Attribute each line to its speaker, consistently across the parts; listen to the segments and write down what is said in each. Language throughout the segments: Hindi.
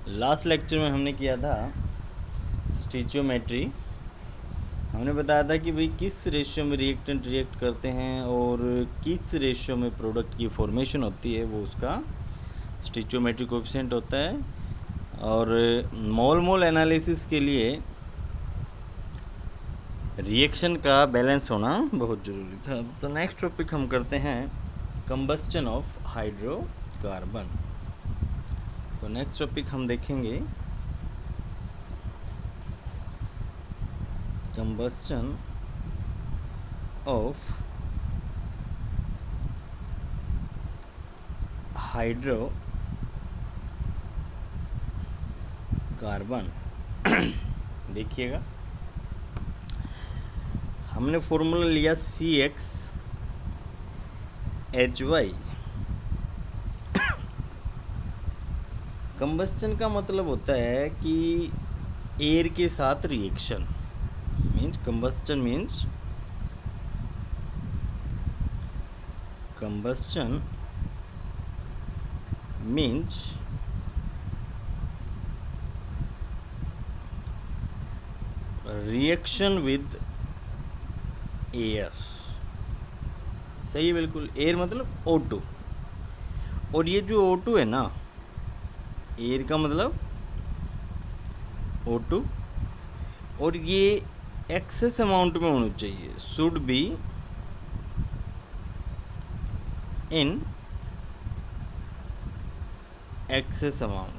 Speaker 1: लास्ट लेक्चर में हमने किया था स्टिचियोमेट्री। हमने बताया था कि भाई किस रेशियो में रिएक्टेंट रिएक्ट करते हैं और किस रेशियो में प्रोडक्ट की फॉर्मेशन होती है, वो उसका स्टिचियोमेट्री कोएफिशिएंट होता है। और मोल एनालिसिस के लिए रिएक्शन का बैलेंस होना बहुत ज़रूरी था। तो नेक्स्ट टॉपिक हम करते हैं कंबस्टन ऑफ हाइड्रोकार्बन। तो नेक्स्ट टॉपिक हम देखेंगे कंबस्टन ऑफ हाइड्रोकार्बन। देखिएगा, हमने फॉर्मूला लिया CxHy। कंबस्टन का मतलब होता है कि एयर के साथ reaction, means combustion means reaction with air. सही है, बिल्कुल। एयर मतलब O2, और ये जो O2 है ना, एयर का मतलब O2, और ये एक्सेस अमाउंट में होना चाहिए, should be in excess amount.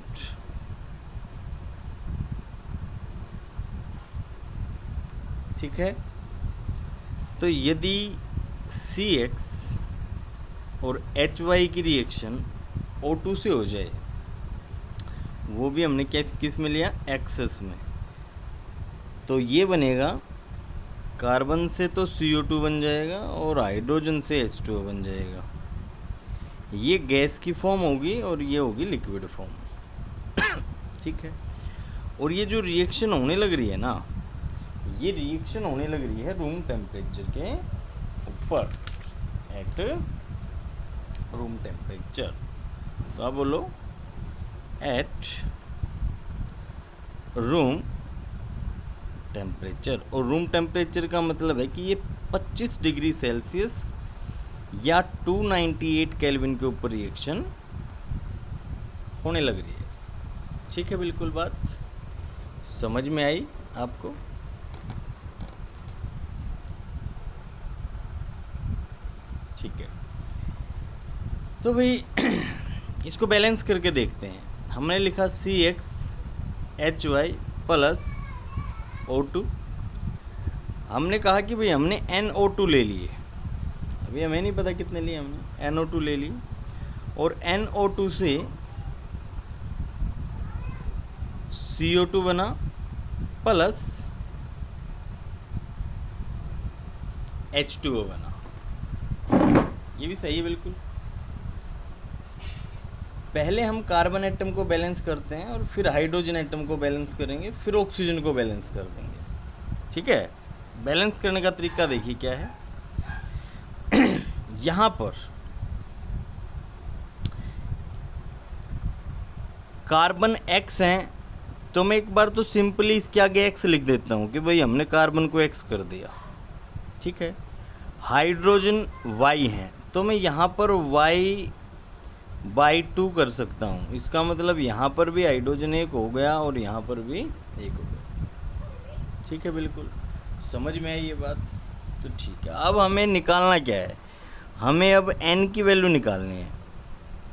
Speaker 1: ठीक है। तो यदि Cx और Hy की रिएक्शन O2 से हो जाए, वो भी हमने किस में लिया, एक्सेस में, तो ये बनेगा कार्बन से तो CO2 बन जाएगा और हाइड्रोजन से H2O बन जाएगा। ये गैस की फॉर्म होगी और ये होगी लिक्विड फॉर्म। ठीक है। और ये जो रिएक्शन होने लग रही है ना, ये रिएक्शन होने लग रही है रूम टेम्परेचर के ऊपर, एट रूम टेम्परेचर। तो आप बोलो एट रूम टेम्परेचर। और रूम टेम्परेचर का मतलब है कि ये 25 डिग्री सेल्सियस या 298 केल्विन के ऊपर रिएक्शन होने लग रही है। ठीक है, बिल्कुल। बात समझ में आई आपको? ठीक है। तो भाई इसको बैलेंस करके देखते हैं। हमने लिखा CxHy प्लस O2। हमने कहा कि भाई हमने NO2 ले लिए, अभी हमें नहीं पता कितने लिए, हमने NO2 ले ली, और NO2 से CO2 बना प्लस H2O बना। ये भी सही है, बिल्कुल। पहले हम कार्बन एटम को बैलेंस करते हैं और फिर हाइड्रोजन एटम को बैलेंस करेंगे, फिर ऑक्सीजन को बैलेंस कर देंगे। ठीक है। बैलेंस करने का तरीका देखिए क्या है। यहाँ पर कार्बन X हैं, तो मैं एक बार तो सिंपली इसके आगे X लिख देता हूँ कि भाई हमने कार्बन को X कर दिया। ठीक है। हाइड्रोजन Y हैं, तो मैं यहाँ पर Y/2 कर सकता हूँ। इसका मतलब यहाँ पर भी हाइड्रोजन एक हो गया और यहाँ पर भी एक हो गया। ठीक है, बिल्कुल। समझ में आई ये बात? तो ठीक है। अब हमें निकालना क्या है, हमें अब N की वैल्यू निकालनी है।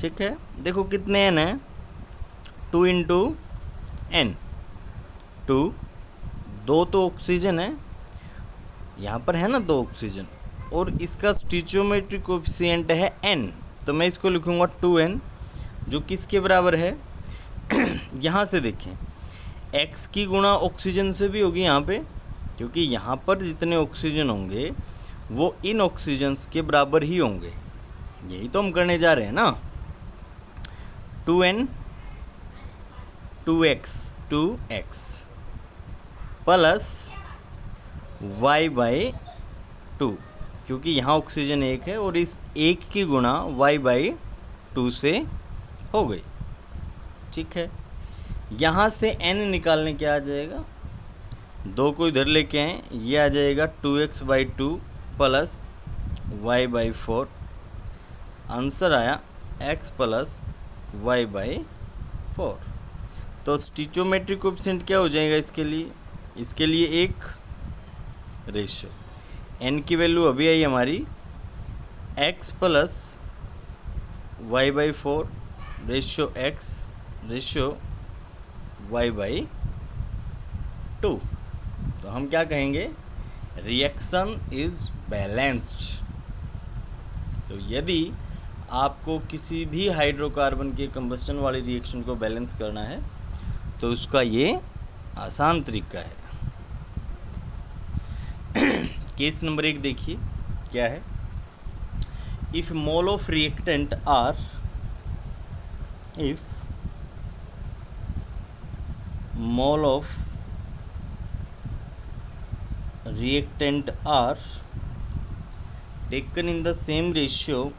Speaker 1: ठीक है। देखो कितने N है, 2 × N, 2, 2 तो ऑक्सीजन है, यहाँ पर है ना 2 ऑक्सीजन, और इसका स्टिचियोमेट्री कोएफिशिएंट है N, तो मैं इसको लिखूँगा 2N, जो किसके बराबर है यहाँ से देखें, X की गुणा ऑक्सीजन से भी होगी यहाँ पे, क्योंकि यहाँ पर जितने ऑक्सीजन होंगे वो इन ऑक्सीजन्स के बराबर ही होंगे। यही तो हम करने जा रहे हैं ना। 2N 2X प्लस Y/2, क्योंकि यहाँ ऑक्सीजन एक है और इस एक की गुणा Y/2 से हो गई। ठीक है। यहाँ से n निकालने क्या आ जाएगा, 2 को इधर लेके आए, ये आ जाएगा 2x/2 प्लस y/4। आंसर आया x प्लस y/4। तो स्टिचोमेट्रिक कोएफिशिएंट क्या हो जाएगा इसके लिए एक रेशियो, n की वैल्यू अभी आई हमारी x plus y/4 ratio x ratio y/2। तो हम क्या कहेंगे, रिएक्शन इज बैलेंस्ड। तो यदि आपको किसी भी हाइड्रोकार्बन के कंबस्टन वाली रिएक्शन को बैलेंस करना है तो उसका ये आसान तरीका है। केस नंबर 1 देखिए क्या है। If mole of reactant are mole of reactant are taken in the same ratio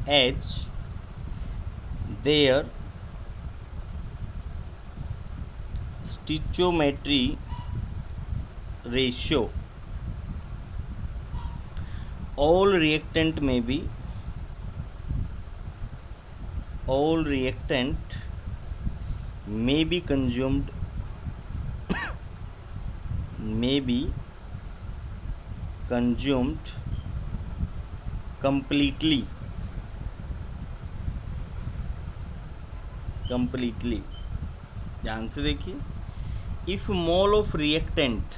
Speaker 1: as their stoichiometry ratio, all reactant may be consumed completely। ध्यान से देखिए, इफ मोल ऑफ रिएक्टेंट,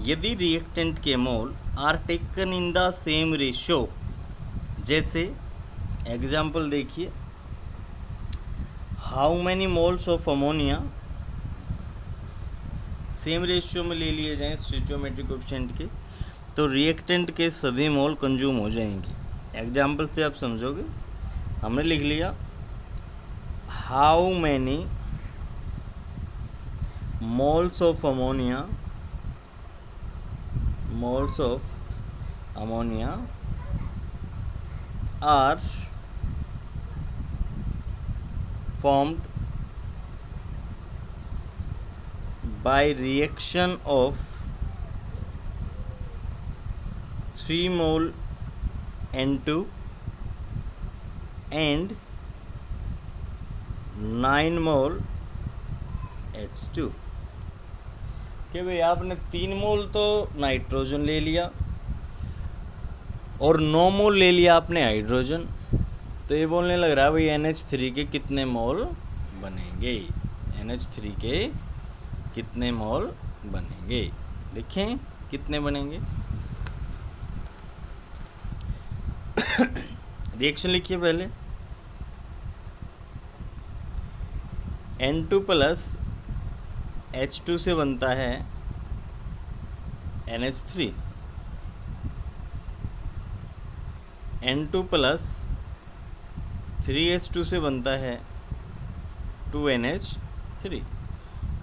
Speaker 1: यदि रिएक्टेंट के mole are taken in the same ratio, जैसे एग्जाम्पल देखिए, how many moles of ammonia same ratio में ले लिए जाएं स्टिचोमेट्रिक कोएफिशिएंट के, तो रिएक्टेंट के सभी मोल कंज्यूम हो जाएंगे। एग्जाम्पल से आप समझोगे। हमने लिख लिया how many moles of ammonia are formed by reaction of 3 mole N2 and 9 mole H2। कि भाई आपने 3 मोल तो नाइट्रोजन ले लिया और 9 मोल ले लिया आपने हाइड्रोजन, तो ये बोलने लग रहा है भाई NH3 के कितने मोल बनेंगे, NH3 के कितने मोल बनेंगे। देखें कितने बनेंगे। रिएक्शन लिखिए पहले, N2 प्लस H2 से बनता है NH3, N2 प्लस 3H2 से बनता है 2NH3।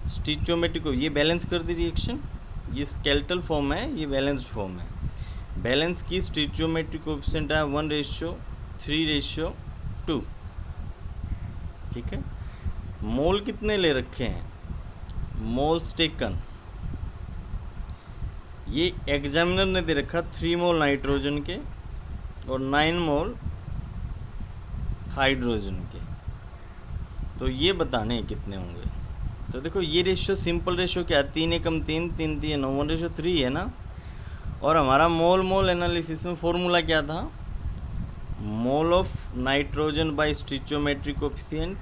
Speaker 1: स्टिचोमेट्रिक, ये बैलेंस कर दी रिएक्शन, ये स्केलेटल फॉर्म है, ये बैलेंस्ड फॉर्म है। बैलेंस की स्टिचोमेट्रिक कोएफिशिएंट है 1:3:2। ठीक है। मोल कितने ले रखे हैं, मोल्स टेकन, ये एग्जामिनर ने दे रखा 3 मोल नाइट्रोजन के और 9 मोल हाइड्रोजन के, तो ये बताने कितने होंगे। तो देखो ये रेशियो सिंपल रेशियो क्या है, 3 एकम 3, 3 3 9, 1:3 है ना। और हमारा मोल एनालिसिस में फॉर्मूला क्या था, mole of nitrogen by stoichiometric coefficient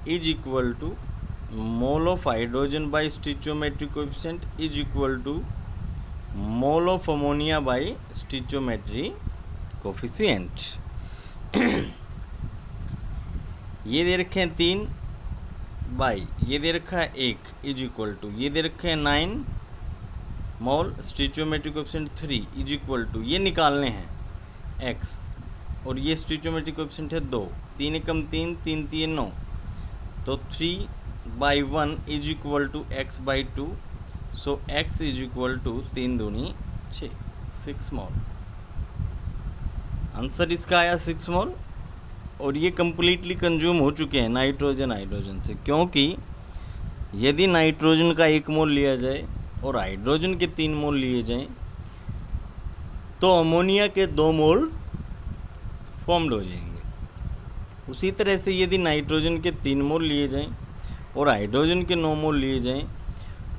Speaker 1: is equal to mole of hydrogen by stoichiometric coefficient is equal to mole of ammonia by stoichiometric coefficient. ये दे रखे हैं 3 बाई ये दे रखा है 1 इज इक्वल टू ये दे रखे हैं 9 मोल स्टिचोमेट्रिक कोएफिशिएंट 3 इज इक्वल टू ये निकालने हैं x और ये स्टिचोमेट्रिक कोएफिशिएंट है 2, 3 एकम 3, 3 3 9, तो 3/1 is equal to x/2। So x is equal to 3 दूनी 6, 6 मोल। आंसर इसका आया 6 मोल। और ये कम्प्लीटली कंज्यूम हो चुके हैं नाइट्रोजन हाइड्रोजन से, क्योंकि यदि नाइट्रोजन का 1 मोल लिया जाए और हाइड्रोजन के 3 मोल लिए जाएं तो अमोनिया के 2 मोल फॉर्म्ड हो जाएंगे। उसी तरह से यदि नाइट्रोजन के 3 मोल लिए जाएं और हाइड्रोजन के 9 मोल लिए जाएं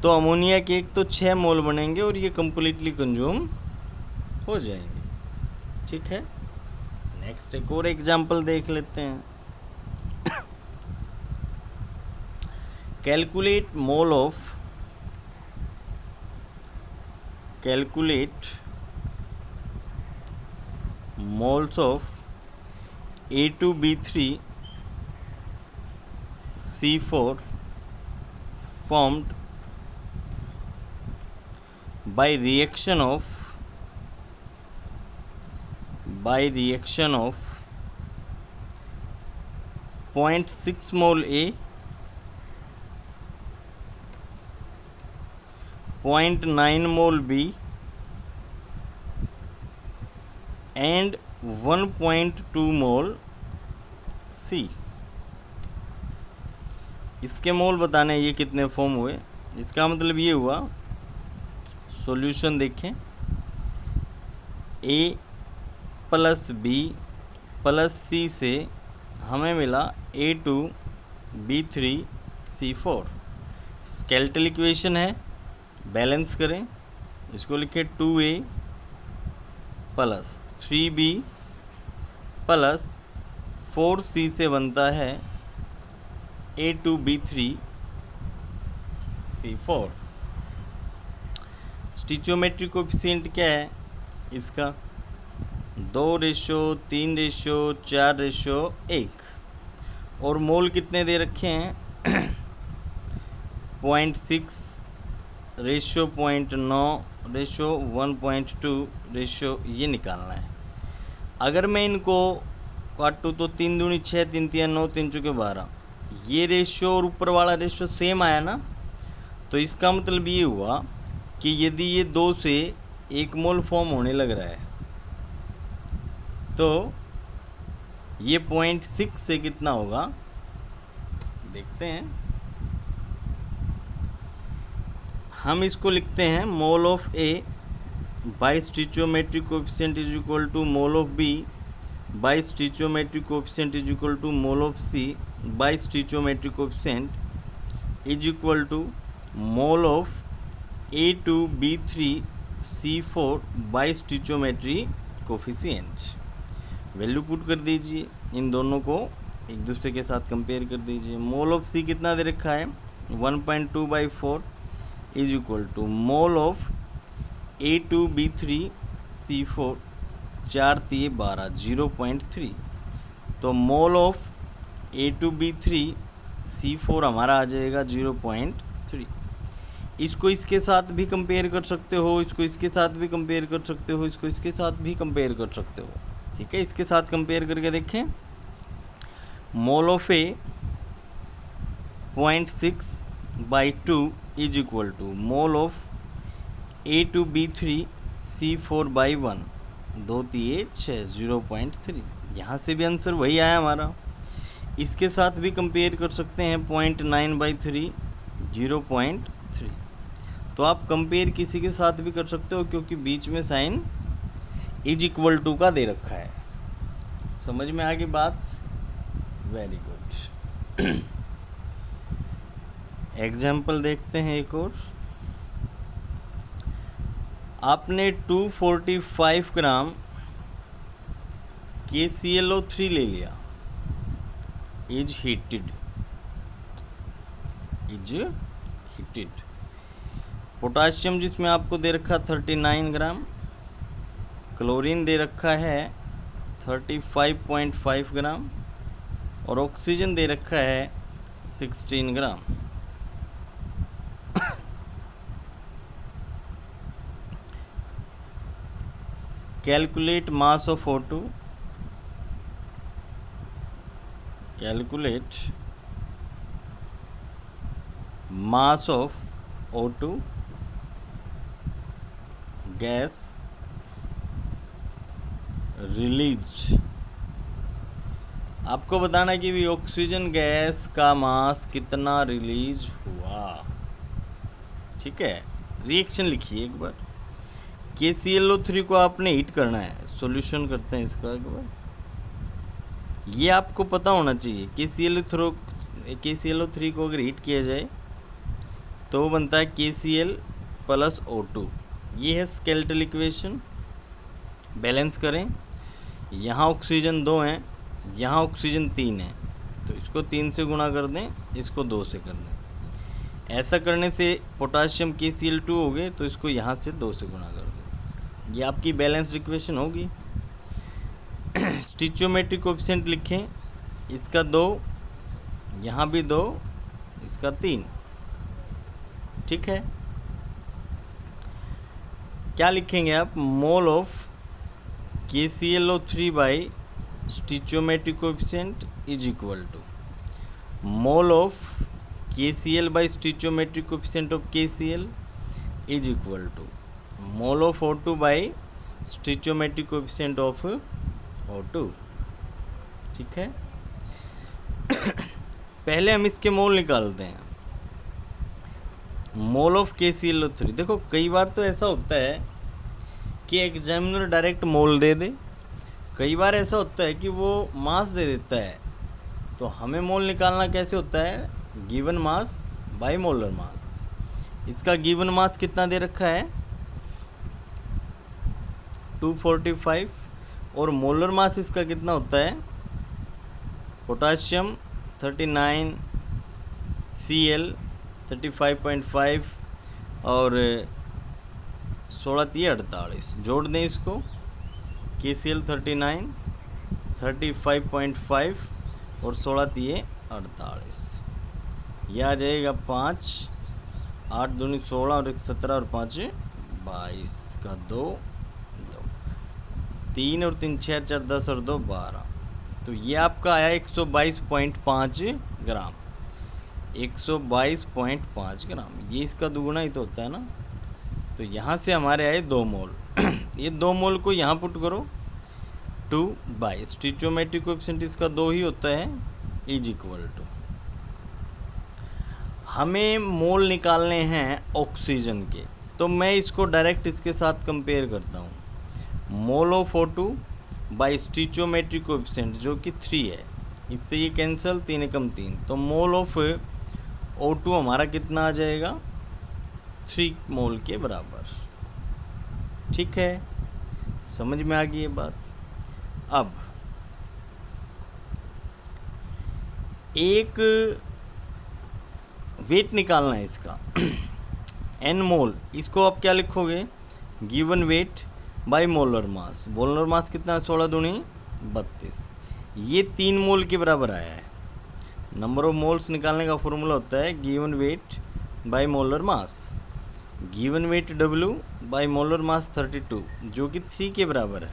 Speaker 1: तो अमोनिया के एक तो 6 मोल बनेंगे और ये कम्प्लीटली कंज्यूम हो जाएंगे। ठीक है, नेक्स्ट एक और एग्जाम्पल देख लेते हैं। Calculate moles of A2B3C4 formed by reaction of 0.6 mole A, 0.9 mole B and 1.2 mole C। इसके मोल बताने ये कितने फॉर्म हुए। इसका मतलब ये हुआ, सॉल्यूशन देखें, A plus B plus C से हमें मिला A2B3C4। स्केलेटल इक्वेशन है, बैलेंस करें, इसको लिखें 2A plus 3B plus 4C से बनता है A2B3C4। स्टिचोमेट्रिक कोएफिशिएंट क्या है इसका? 2:3:4:1। और मोल कितने दे रखे हैं? 0.6:0.9:1.2 ये निकालना है। अगर मैं इनको काटूँ तो 3 दूनी 6, 3 3 9, 3 चौके 12। ये रेशियो और ऊपर वाला रेशियो सेम आया ना, तो इसका मतलब ये हुआ कि यदि ये 2 से 1 मोल फॉर्म होने लग रहा है तो ये 0.6 से कितना होगा देखते हैं। हम इसको लिखते हैं mole of A by stoichiometric coefficient is equal to mole of B by stoichiometric coefficient is equal to mole of C by stoichiometric coefficient is equal to mole of A2B3C4 by stoichiometry coefficient. Value put कर दीजिए, इन दोनों को एक दूसरे के साथ कंपेयर कर दीजिए। मोल ऑफ सी कितना दे रखा है? 1.2/4 is equal to mole of A2B3C4 4 3 12 0.3। तो मोल ऑफ A2B3C4 हमारा आ जाएगा 0.3। इसको इसके साथ भी कंपेयर कर सकते हो, इसको इसके साथ भी कंपेयर कर सकते हो, इसको इसके साथ भी कंपेयर कर सकते हो। ठीक है, इसके साथ कंपेयर करके देखें। Mole of A 0.6/2 is equal to mole of A2B3C4/1 2 3 6 0.3। यहाँ से भी आंसर वही आया हमारा। इसके साथ भी कंपेयर कर सकते हैं 0.9/3 0.3। तो आप कंपेयर किसी के साथ भी कर सकते हो क्योंकि बीच में साइन इज इक्वल टू का दे रखा है। समझ में आ गई बात? Very good. एग्जाम्पल देखते हैं एक और। आपने 245 ग्राम KClO3 ले लिया, इज हीटेड। पोटाशियम जिसमें आपको दे रखा 39 ग्राम, क्लोरीन दे रखा है 35.5 ग्राम और ऑक्सीजन दे रखा है 16 gram. Calculate mass of O2। Calculate mass of O2 gas released, आपको बताना है कि भी ऑक्सीजन गैस का मास कितना रिलीज हुआ। ठीक है, रिएक्शन लिखिए एक बार। KClO3 को आपने हीट करना है, सॉल्यूशन करते हैं इसका एक बार। ये आपको पता होना चाहिए, KClO3 को अगर हीट किया जाए तो वो बनता है KCl प्लस O2। ये है स्केलेटल इक्वेशन। बैलेंस करें, यहाँ ऑक्सीजन 2 हैं, यहाँ ऑक्सीजन 3 है, तो इसको 3 से गुणा कर दें, इसको 2 से कर दें। ऐसा करने से पोटाशियम KCl2 हो गए, तो इसको यहाँ से 2 से गुणा कर दें। ये आपकी बैलेंस्ड इक्वेशन होगी। स्टिचोमेट्रिक कोएफिशिएंट लिखें, इसका 2, यहाँ भी 2, इसका 3। ठीक है, क्या लिखेंगे आप? Mole of KClO3 by stoichiometric coefficient is equal to mole of KCl by stoichiometric coefficient of KCl is equal to mole of O2 by stoichiometric coefficient of O2। ठीक है, पहले हम इसके मोल निकालते हैं। मोल ऑफ KClO3, देखो कई बार तो ऐसा होता है कि एग्जामिनर डायरेक्ट मोल दे दे, कई बार ऐसा होता है कि वो मास दे देता है। तो हमें मोल निकालना कैसे होता है? Given mass by molar mass. इसका गिवन मास कितना दे रखा है? 245, और मोलर मास इसका कितना होता है? पोटाशियम 39, Cl 35.5 और 16 48, जोड़ दें इसको। KCl 39, 35.5 और 16 48, यह आ जाएगा 5, 8 दूनी 16 और 1 17 और 5 22 का 2 2, 3 और 3 6 4 10 और 2 12। तो ये आपका आया 122.5 ग्राम। 122.5 ग्राम, ये इसका दुगुना ही तो होता है ना। तो यहाँ से हमारे आए 2 मोल। ये 2 मोल को यहाँ पुट करो, 2 बाई स्टिचोमेट्रिक कोएफिशिएंट इसका 2 ही होता है, इज इक्वल टू, हमें मोल निकालने हैं ऑक्सीजन के, तो मैं इसको डायरेक्ट इसके साथ कंपेयर करता हूँ। Mole of O2 by stoichiometric coefficient जो कि 3 है, इससे ये कैंसिल, 3 एकम 3, तो मोल ऑफ O2 हमारा कितना आ जाएगा? 3 मोल के बराबर। ठीक है, समझ में आ गई ये बात। अब एक वेट निकालना है इसका n मोल, इसको आप क्या लिखोगे? Given weight by molar mass. Molar mass कितना है? 16 दूनी 32, ये 3 मोल के बराबर आया है। नंबर ऑफ मोल्स निकालने का फॉर्मूला होता है given weight by molar mass. Given weight W by molar mass 32, जो कि 3 के बराबर है।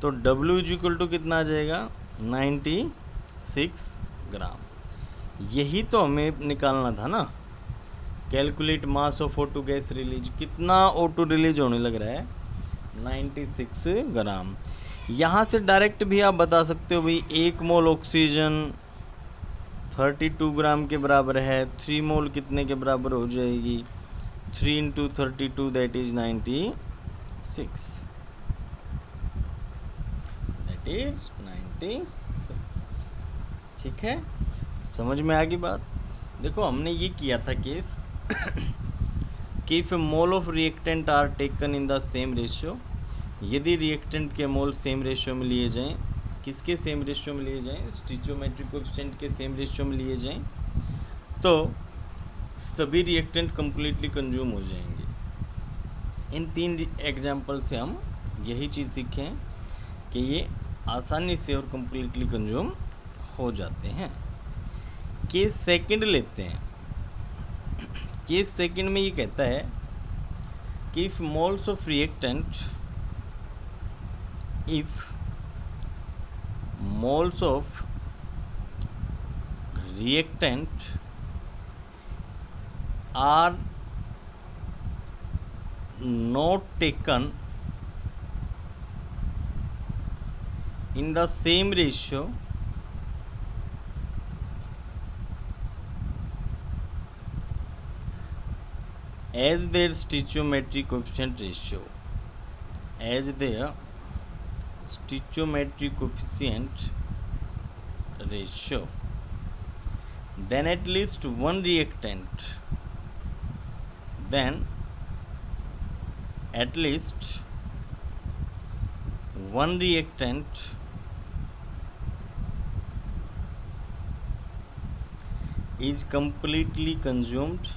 Speaker 1: तो W इज इक्वल टू कितना आ जाएगा? 96 ग्राम। यही तो हमें निकालना था ना। Calculate mass of O2 gas release, कितना O2 रिलीज होने लग रहा है? 96 ग्राम। यहाँ से डायरेक्ट भी आप बता सकते हो भाई 1 मोल ऑक्सीजन 32 ग्राम के बराबर है, 3 मोल कितने के बराबर हो जाएगी? 3 into 32 that is 96, that is 96। ठीक है, समझ में आ गई बात। देखो हमने ये किया था केस कि if mole of reactant are taken in the same ratio, यदि रिएक्टेंट के मोल सेम रेशियो में लिए जाएं, किसके सेम रेशियो में लिए जाएं? स्टिचोमेट्रिक कोएफिशिएंट के सेम रेशियो में लिए जाएं, तो सभी रिएक्टेंट कम्प्लीटली कंज्यूम हो जाएंगे। इन 3 एग्जाम्पल से हम यही चीज़ सीखें कि ये आसानी से और कम्प्लीटली कंज्यूम हो जाते हैं। केस सेकंड लेते हैं। केस सेकंड में ये कहता है कि if moles of reactant, if moles of reactant are not taken in the same ratio as their stoichiometric coefficient ratio, as their stoichiometric coefficient ratio, then at least one reactant, then at least one reactant is completely consumed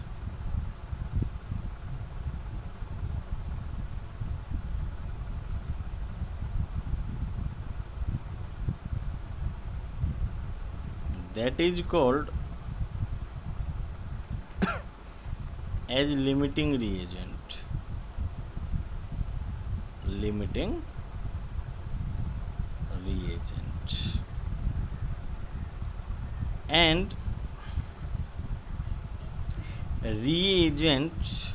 Speaker 1: that is called as limiting reagent. Limiting reagent. And reagents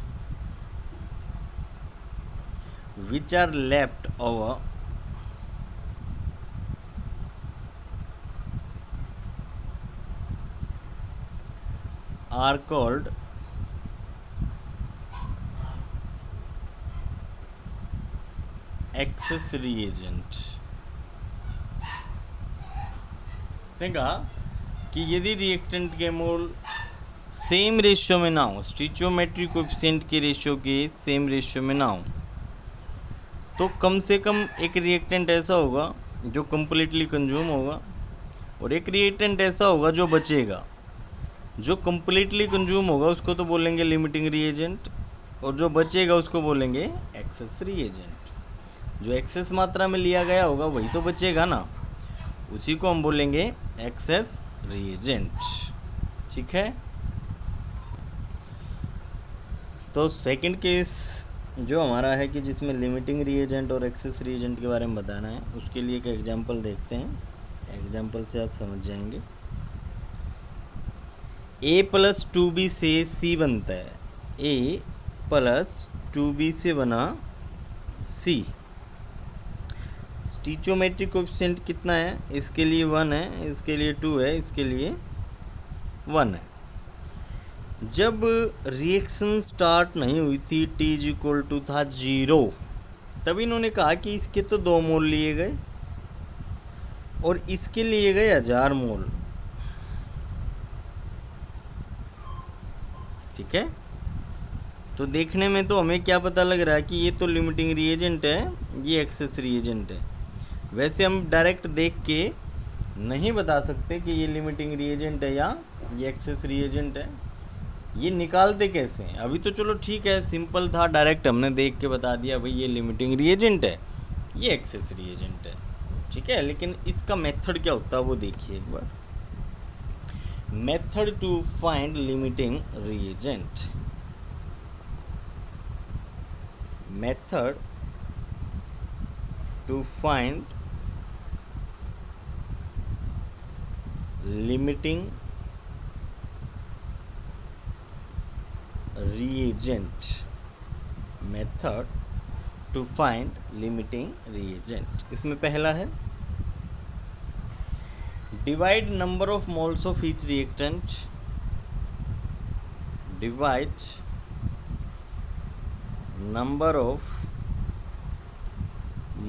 Speaker 1: which are left over are called excess reagent. से कहा कि यदि रिएक्टेंट के मोल सेम रेशियो में ना हो, स्टिचोमेट्रिक कोएफिशिएंट के रेशियो के सेम रेशियो में ना हो, तो कम से कम एक रिएक्टेंट ऐसा होगा जो कम्प्लीटली कंज्यूम होगा और एक रिएक्टेंट ऐसा होगा जो बचेगा। जो कम्प्लीटली कंज्यूम होगा उसको तो बोलेंगे लिमिटिंग रिएजेंट और जो बचेगा उसको बोलेंगे एक्सेस रिएजेंट। जो एक्सेस मात्रा में लिया गया होगा वही तो बचेगा ना, उसी को हम बोलेंगे एक्सेस रिएजेंट। ठीक है, तो सेकंड केस जो हमारा है कि जिसमें लिमिटिंग रिएजेंट और एक्सेस रिएजेंट के बारे में बताना है, उसके लिए एक एग्जांपल देखते हैं। एग्जांपल से आप समझ जाएंगे। a प्लस 2b से c बनता है। a प्लस 2b से बना c। स्टिचोमेट्रिक कोएफिशिएंट कितना है? इसके लिए 1 है, इसके लिए 2 है, इसके लिए 1 है। जब रिएक्शन स्टार्ट नहीं हुई थी, t इक्वल टू था 0, तब इन्होंने कहा कि इसके तो 2 मोल लिए गए और इसके लिए गए 1000 मोल। ठीक है, तो देखने में तो हमें क्या पता लग रहा है कि ये तो लिमिटिंग रिएजेंट है, ये एक्सेस रिएजेंट है। वैसे हम डायरेक्ट देख के नहीं बता सकते कि ये लिमिटिंग रिएजेंट है या ये एक्सेस रिएजेंट है। ये निकालते कैसे हैं? अभी तो चलो ठीक है, सिंपल था, डायरेक्ट हमने देख के बता दिया भाई ये लिमिटिंग रिएजेंट है, ये एक्सेस रिएजेंट है। ठीक है, लेकिन इसका मेथड क्या होता है वो देखिए एक बार। Method to find limiting reagent. Method to find limiting reagent. Method to find limiting reagent. इसमें पहला है divide number of moles of each reactant. Divide number of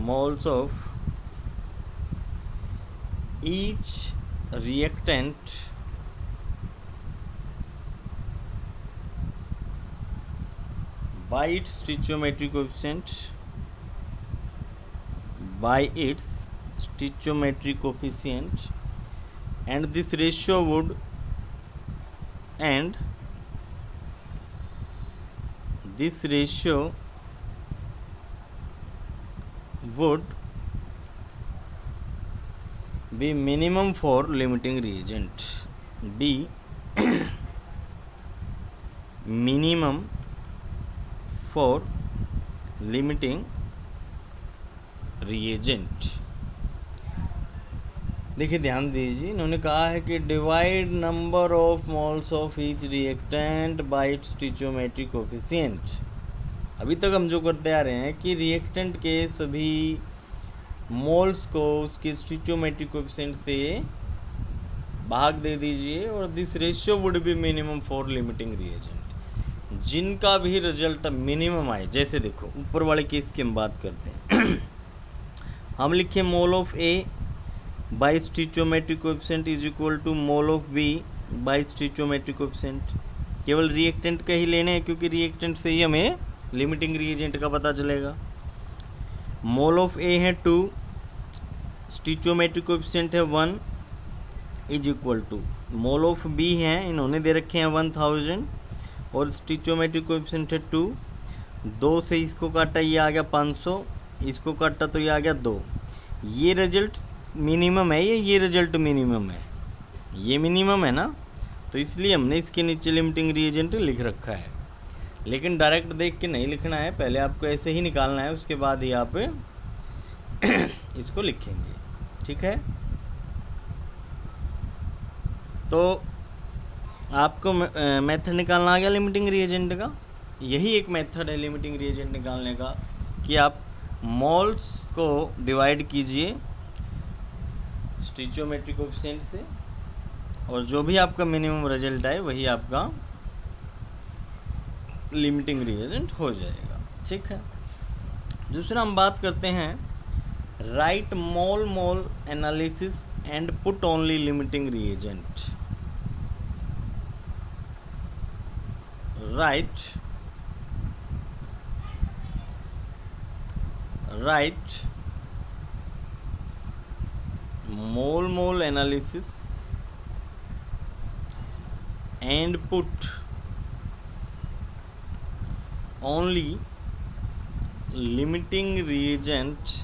Speaker 1: moles of each reactant by its stoichiometric coefficient, by its stoichiometric coefficient, and this ratio would be minimum for limiting reagent. Be minimum for limiting reagent. देखिए ध्यान दीजिए, इन्होंने कहा है कि divide number of moles of each reactant by its stoichiometric coefficient. अभी तक हम जो करते आ रहे हैं कि रिएक्टेंट के सभी मोल्स को उसके स्टोइकियोमेट्रिक कोएफिशिएंट से भाग दे दीजिए और this ratio would be minimum for limiting reagent. जिनका भी रिजल्ट मिनिमम आए, जैसे देखो ऊपर वाले केस की हम बात करते हैं हम लिखे mole of A by stoichiometric coefficient is equal to mole of B by stoichiometric coefficient. केवल रिएक्टेंट का ही लेने हैं क्योंकि रिएक्टेंट से ही हमें लिमिटिंग रिएजेंट का पता चलेगा। मोल ऑफ ए है 2, स्टोइकियोमेट्रिक कोएफिशिएंट है 1 is equal to mole of B हैं, इन्होंने दे रखे हैं 1000 और स्टोइकियोमेट्रिक कोएफिशिएंट है 2। 2 से इसको काटा ये आ गया 500, इसको काटा तो ये आ गया 2। ये रिजल्ट मिनिमम है, ये रिजल्ट मिनिमम है, ये मिनिमम है ना, तो इसलिए हमने इसके नीचे लिमिटिंग रिएजेंट लिख रखा है। लेकिन डायरेक्ट देख के नहीं लिखना है, पहले आपको ऐसे ही निकालना है, उसके बाद ही आप इसको लिखेंगे, ठीक है। तो आपको मेथड निकालना आ गया लिमिटिंग रिएजेंट का। यही एक मेथड है लिमिटिंग रिएजेंट निकालने का कि आप मोल्स को डिवाइड कीजिए स्टोइकियोमेट्रिक कोएफिशिएंट से और जो भी आपका मिनिमम रिजल्ट आए वही आपका लिमिटिंग रिएजेंट हो जाएगा, ठीक है। दूसरा हम बात करते हैं right mole mole analysis and put only limiting reagent. Right mole mole analysis and put only limiting reagent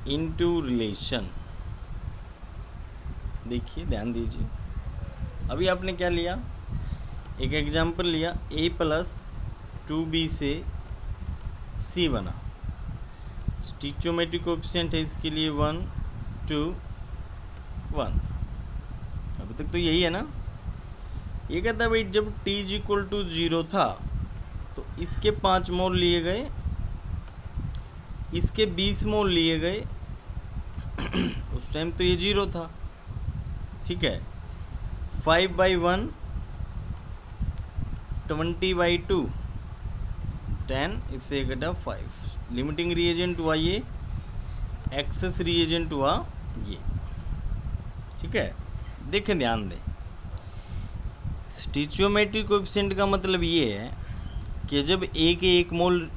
Speaker 1: into relation। देखिए ध्यान दीजिए, अभी आपने क्या लिया, एक एग्जाम्पल लिया a प्लस 2b से c बना, स्टोइकियोमेट्रिक कोएफिशिएंट है इसके लिए 1 2 1। अभी तक तो यही है ना। ये कहता है भाई जब t इज इक्वल टू 0 था तो इसके 5 मोल लिए गए, इसके 20 मोल लिए गए उस टाइम तो ये 0 था, ठीक है। 5/1 20/2 10, इससे घटा 5। लिमिटिंग रिएजेंट हुआ ये, एक्सेस रिएजेंट हुआ ये, ठीक है। देखें ध्यान दें, स्टोइकियोमेट्रिक कोएफिशिएंट का मतलब ये है कि जब ए के 1 मोल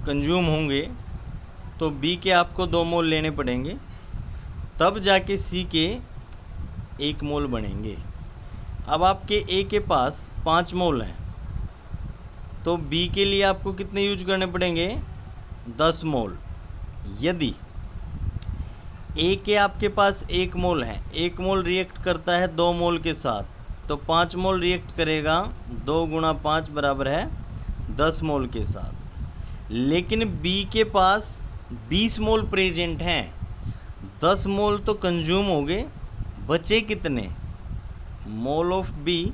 Speaker 1: कंज्यूम होंगे तो बी के आपको 2 मोल लेने पड़ेंगे, तब जाके सी के 1 मोल बनेंगे। अब आपके ए के पास 5 मोल हैं तो बी के लिए आपको कितने यूज करने पड़ेंगे, 10 मोल। यदि ए के आपके पास 1 मोल है, 1 मोल रिएक्ट करता है 2 मोल के साथ, तो 5 मोल रिएक्ट करेगा, 2 गुणा 5 बराबर है 10 मोल के साथ। लेकिन बी के पास 20 मोल प्रेजेंट हैं, 10 मोल तो कंज्यूम हो गए, बचे कितने, मोल ऑफ बी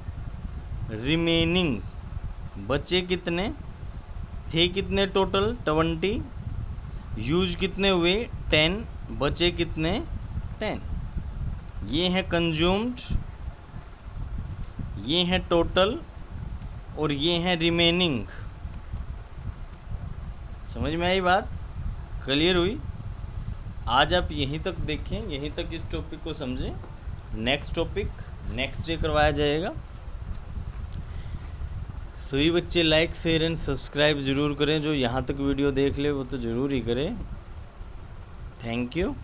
Speaker 1: रिमेनिंग, बचे कितने थे, कितने टोटल 20, यूज कितने हुए 10, बचे कितने 10। ये है कंज्यूम्ड, ये है टोटल और ये है रिमेनिंग। समझ में आई बात, क्लियर हुई। आज आप यहीं तक देखें, यहीं तक इस टॉपिक को समझें। नेक्स्ट टॉपिक नेक्स्ट डे करवाया जाएगा। सभी बच्चे लाइक शेयर एंड सब्सक्राइब ज़रूर करें, जो यहाँ तक वीडियो देख ले वो तो ज़रूर ही करें। Thank you.